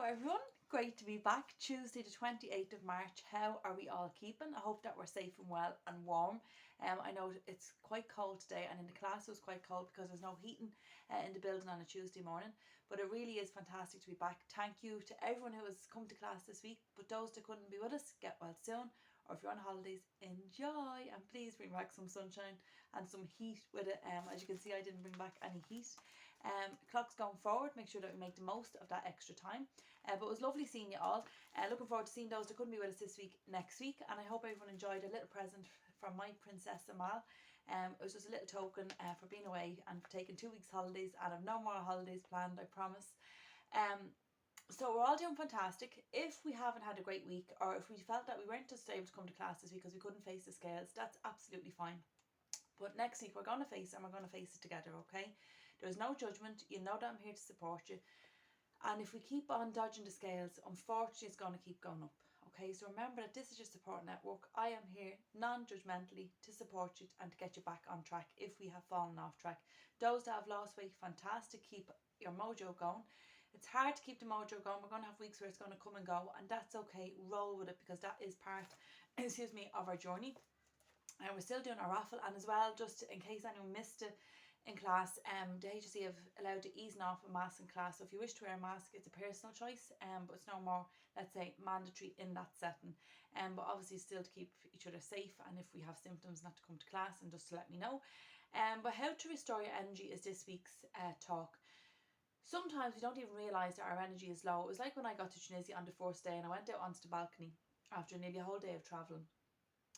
everyone, great to be back. Tuesday the 28th of March. How are we all keeping? I hope that we're safe and well and warm. I know it's quite cold today, and in the class it was quite cold because there's no heating in the building on a Tuesday morning, but it really is fantastic to be back. Thank you to everyone who has come to class this week, but those that couldn't be with us, get well soon, or if you're on holidays, enjoy, and please bring back some sunshine and some heat with it. As you can see, I didn't bring back any heat. Clocks going forward, make sure that we make the most of that extra time. But it was lovely seeing you all. Looking forward to seeing those that couldn't be with us this week next week, and I hope everyone enjoyed a little present from my Princess Amal. It was just a little token for being away and for taking 2 weeks holidays, and I've no more holidays planned, I promise. So we're all doing fantastic. If we haven't had a great week, or if we felt that we weren't just able to come to class this week because we couldn't face the scales, that's absolutely fine. But next week we're going to face it, and we're going to face it together, okay? There's no judgment. You know that I'm here to support you. And if we keep on dodging the scales, unfortunately it's going to keep going up, okay? So remember that this is your support network. I am here non-judgmentally to support you and to get you back on track if we have fallen off track. Those that have lost weight, fantastic. Keep your mojo going. It's hard to keep the mojo going. We're going to have weeks where it's going to come and go, and that's okay. Roll with it, because that is part, of our journey. And we're still doing our raffle, and as well, just in case anyone missed it in class, the HSE have allowed to easing off a mask in class. So if you wish to wear a mask, it's a personal choice, but it's no more, let's say, mandatory in that setting. But obviously still to keep each other safe, and if we have symptoms, not to come to class, and just to let me know. But how to restore your energy is this week's talk. Sometimes we don't even realise that our energy is low. It was like when I got to Tunisia on the first day, and I went out onto the balcony after nearly a whole day of travelling.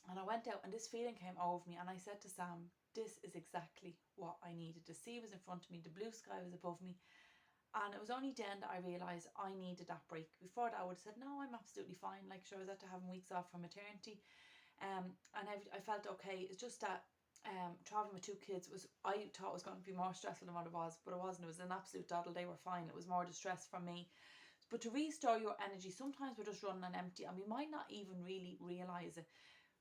And I went out, and this feeling came over me, and I said to Sam, this is exactly what I needed. The sea was in front of me, the blue sky was above me, and it was only then that I realised I needed that break. Before that I would have said, no, I'm absolutely fine. Like, sure, I was after having weeks off from maternity, and I felt okay. It's just that travelling with 2 kids I thought it was going to be more stressful than what it was, but it wasn't. It was an absolute doddle. They were fine. It was more distress from me. But to restore your energy, sometimes we're just running on empty, and we might not even really realise it.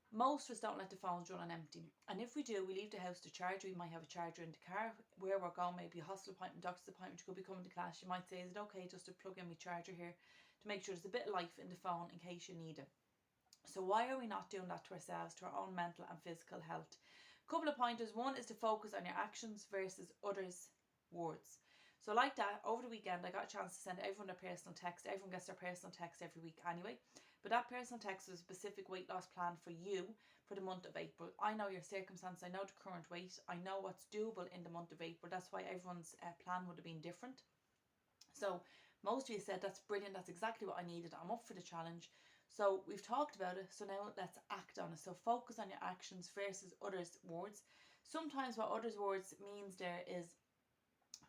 Most of us don't let the phones run on empty, and if we do, we leave the house to charge. We might have a charger in the car. Where we're going, maybe a hospital appointment, doctor's appointment, you could be coming to class, you might say, is it okay just to plug in my charger here to make sure there's a bit of life in the phone in case you need it? So why are we not doing that to ourselves, to our own mental and physical health? A couple of pointers. One is to focus on your actions versus others' words. So like that, over the weekend, I got a chance to send everyone their personal text. Everyone gets their personal text every week anyway. But that personal text was a specific weight loss plan for you for the month of April. I know your circumstances. I know the current weight. I know what's doable in the month of April. That's why everyone's plan would have been different. So most of you said, that's brilliant. That's exactly what I needed. I'm up for the challenge. So we've talked about it. So now let's act on it. So focus on your actions versus others' words. Sometimes what others' words means there is,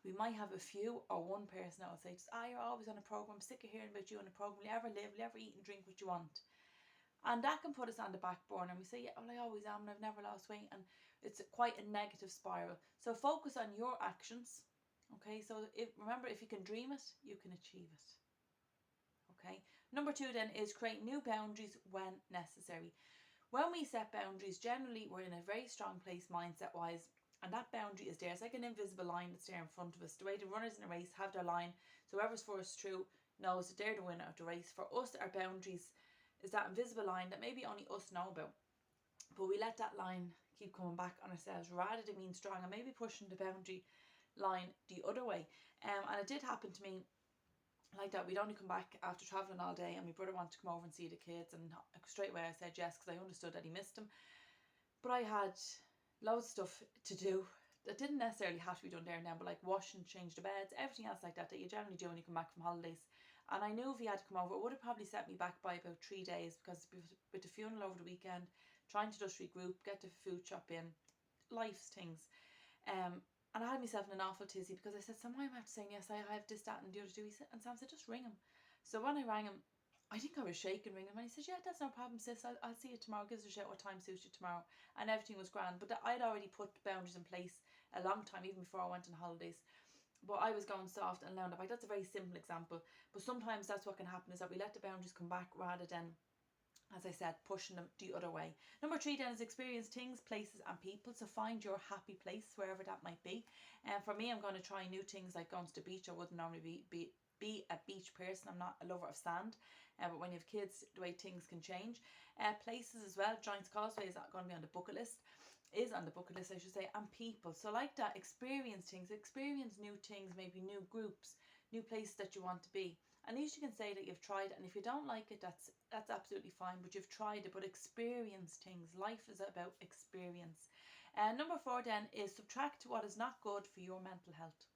we might have a few or one person that will say, you're always on a program, I'm sick of hearing about you on a program, will you ever live, will you ever eat and drink what you want? And that can put us on the back burner, and we say, yeah, well, I always am, and I've never lost weight, and it's quite a negative spiral. So focus on your actions, okay? So remember, if you can dream it, you can achieve it. Okay. Number 2 then is create new boundaries when necessary. When we set boundaries, generally we're in a very strong place mindset wise, and that boundary is there. It's like an invisible line that's there in front of us. The way the runners in a race have their line, so whoever's first through knows that they're the winner of the race. For us, our boundaries is that invisible line that maybe only us know about, but we let that line keep coming back on ourselves rather than being strong and maybe pushing the boundary line the other way. And it did happen to me like that. We'd only come back after travelling all day, and my brother wanted to come over and see the kids, and straight away I said yes, because I understood that he missed them. But I had loads of stuff to do that didn't necessarily have to be done there and then, but like wash and change the beds, everything else like that you generally do when you come back from holidays. And I knew if he had to come over, it would have probably set me back by about 3 days, because with the funeral over the weekend, trying to just regroup, get the food shop in, life's things. And I had myself in an awful tizzy, because I said, Sam, why am I have to saying yes? I have this, that and the other to do. And Sam said, just ring him. So when I rang him, I think I was shaking ringing him, and he said, yeah, that's no problem, sis, I'll see you tomorrow, give us a shout what time suits you tomorrow. And everything was grand. But I'd already put boundaries in place a long time, even before I went on holidays. But I was going soft and loud. Like, that's a very simple example, but sometimes that's what can happen, is that we let the boundaries come back rather than, as I said, pushing them the other way. Number 3 then is experience things, places and people. So find your happy place, wherever that might be. And for me, I'm going to try new things, like going to the beach. I wouldn't normally be a beach person. I'm not a lover of sand, but when you have kids, the way things can change. Places as well. Giant's Causeway is going to be on the bucket list. Is on the bucket list, I should say. And people. So like that, experience things, experience new things, maybe new groups, new places that you want to be. At least you can say that you've tried it, and if you don't like it, that's absolutely fine, but you've tried it. But experience things. Life is about experience. Number 4 then is subtract what is not good for your mental health.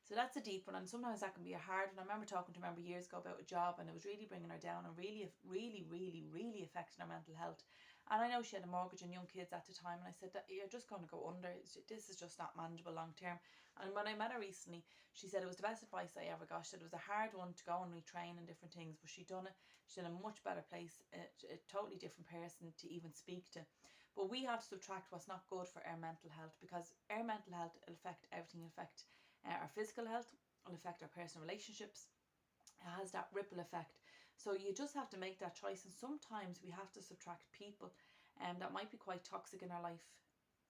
So that's a deep one, and sometimes that can be a hard one. I remember talking to a member years ago about a job, and it was really bringing her down and really affecting her mental health. And I know she had a mortgage and young kids at the time, and I said that you're just going to go under. This is just not manageable long term. And when I met her recently, she said it was the best advice I ever got. She said it was a hard one to go and retrain and different things, but she'd done it. She's in a much better place, a totally different person to even speak to. But we have to subtract what's not good for our mental health, because our mental health will affect everything. It'll affect our physical health, will affect our personal relationships. It has that ripple effect. So you just have to make that choice, and sometimes we have to subtract people that might be quite toxic in our life,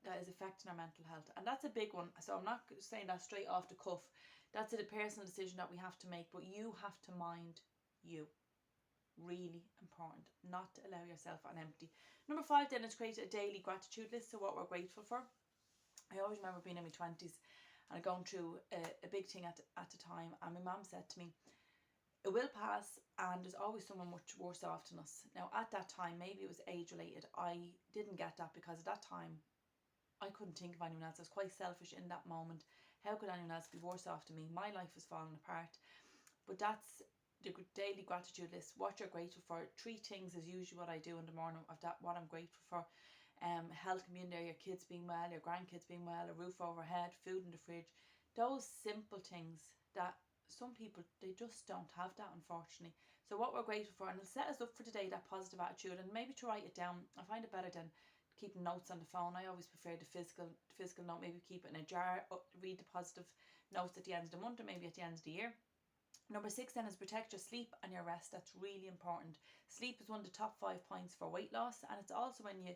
that is affecting our mental health. And that's a big one. So I'm not saying that straight off the cuff. That's a personal decision that we have to make, but you have to mind you. Really important, not to allow yourself on empty. Number 5 then is create a daily gratitude list. So what we're grateful for. I always remember being in my 20s and going through a big thing at the time, and my mum said to me, it will pass, and there's always someone much worse off than us. Now at that time, maybe it was age related, I didn't get that, because at that time I couldn't think of anyone else. I was quite selfish in that moment. How could anyone else be worse off than me? My life was falling apart. But that's the daily gratitude list. What you're grateful for. 3 things is usually what I do in the morning of that, what I'm grateful for. Health can be in there, your kids being well, your grandkids being well, a roof overhead, food in the fridge. Those simple things that some people, they just don't have that, unfortunately. So what we're grateful for, and it'll set us up for today, that positive attitude, and maybe to write it down. I find it better than keeping notes on the phone. I always prefer the physical note. Maybe keep it in a jar, read the positive notes at the end of the month, or maybe at the end of the year. Number 6 then is protect your sleep and your rest. That's really important. Sleep is one of the top 5 points for weight loss, and it's also when you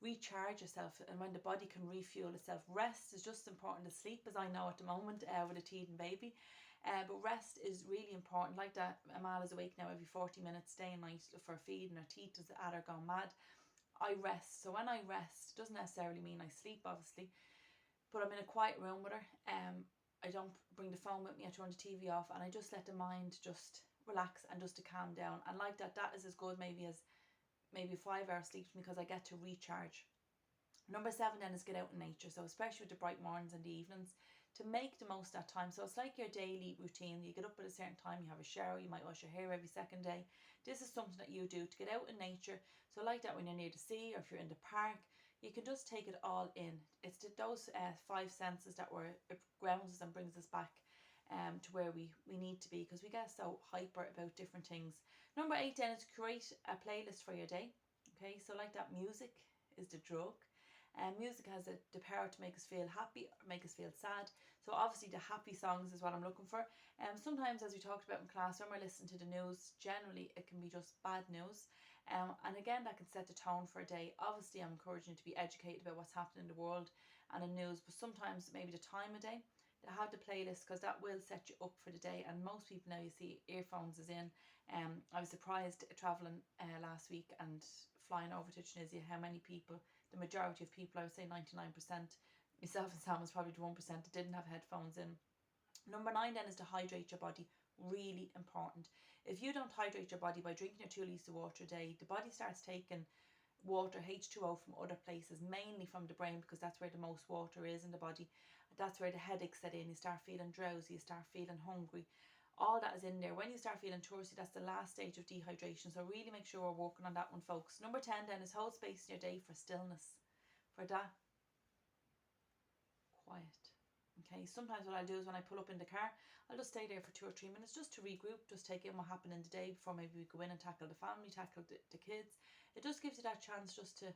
recharge yourself and when the body can refuel itself. Rest is just as important as sleep, as I know at the moment with a teething baby. But rest is really important. Like that, Amal is awake now every 40 minutes day and night for a feed, and her teeth is at her gone mad. I rest. So when I rest, it doesn't necessarily mean I sleep, obviously, but I'm in a quiet room with her. I don't bring the phone with me. I turn the TV off, and I just let the mind just relax and just to calm down. And like that is as good maybe as 5 hours sleep, because I get to recharge. Number 7 then is get out in nature. So especially with the bright mornings and the evenings, to make the most of that time. So it's like your daily routine. You get up at a certain time, you have a shower, you might wash your hair every second day. This is something that you do to get out in nature. So like that, when you're near the sea or if you're in the park, you can just take it all in. It's those 5 senses that it grounds us and brings us back to where we need to be, because we get so hyper about different things. Number 8 then is create a playlist for your day. Okay, so like that, music is the drug. Music has the power to make us feel happy or make us feel sad. So obviously the happy songs is what I'm looking for. Sometimes, as we talked about in class, when we're listening to the news, generally it can be just bad news. And again, that can set the tone for a day. Obviously I'm encouraging you to be educated about what's happening in the world and in news, but sometimes maybe the time of day, to have the playlist, because that will set you up for the day. And most people now, you see earphones is in. I was surprised travelling last week and flying over to Tunisia how many people, the majority of people, I would say 99%, myself and Sam was probably the 1% that didn't have headphones in. Number 9 then is to hydrate your body. Really important. If you don't hydrate your body by drinking your 2 litres of water a day, the body starts taking water, H2O, from other places, mainly from the brain, because that's where the most water is in the body. That's where the headaches set in. You start feeling drowsy, you start feeling hungry. All that is in there. When you start feeling thirsty, that's the last stage of dehydration. So really make sure we're working on that one, folks. Number 10 then is hold space in your day for stillness, for that quiet. Okay, sometimes what I'll do is when I pull up in the car, I'll just stay there for 2 or 3 minutes just to regroup, just take in what happened in the day before maybe we go in and tackle the family, tackle the kids. It just gives you that chance just to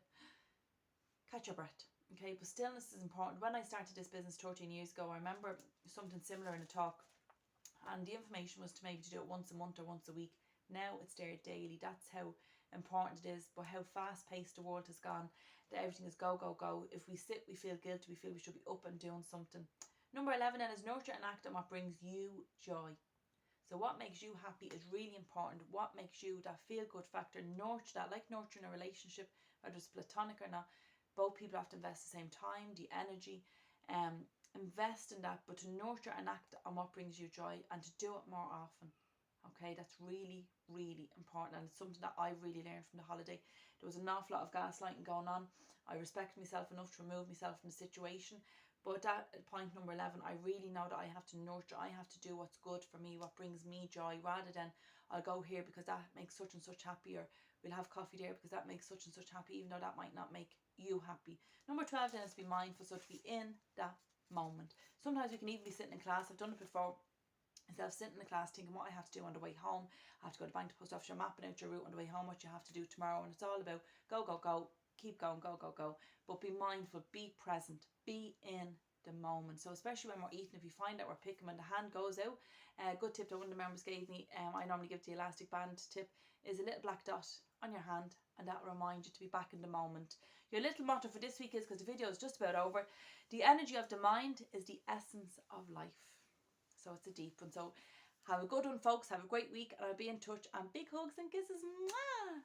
catch your breath. Okay, but stillness is important. When I started this business 13 years ago, I remember something similar in a talk, and the information was to maybe to do it once a month or once a week. Now it's there daily. That's how important it is, but how fast paced the world has gone, that everything is go, go, go. If we sit, we feel guilty, we feel we should be up and doing something. Number 11 then is nurture and act on what brings you joy. So what makes you happy is really important. What makes you that feel good factor, nurture that, like nurturing a relationship, whether it's platonic or not. Both people have to invest the same time, the energy, invest in that, but to nurture and act on what brings you joy and to do it more often. Okay, that's really, really important, and it's something that I really learned from the holiday. There was an awful lot of gaslighting going on. I respect myself enough to remove myself from the situation, but at point number 11, I really know that I have to nurture, I have to do what's good for me, what brings me joy, rather than I'll go here because that makes such and such happy, or we'll have coffee there because that makes such and such happy, even though that might not make you happy. Number 12 then is to be mindful, so to be in that moment. Sometimes we can even be sitting in class. I've done it before. Instead of sitting in the class thinking what I have to do on the way home, I have to go to the bank, to post office, you're mapping out your route on the way home, what you have to do tomorrow, and it's all about go, go, go, keep going, go, go, go. But be mindful, be present, be in the moment. So especially when we're eating, if you find that we're picking when the hand goes out, a good tip that one of the members gave me, I normally give the elastic band tip, is a little black dot on your hand, and that will remind you to be back in the moment. Your little motto for this week is, because the video is just about over, the energy of the mind is the essence of life. So it's a deep one. So have a good one, folks. Have a great week, and I'll be in touch. And big hugs and kisses. Mwah!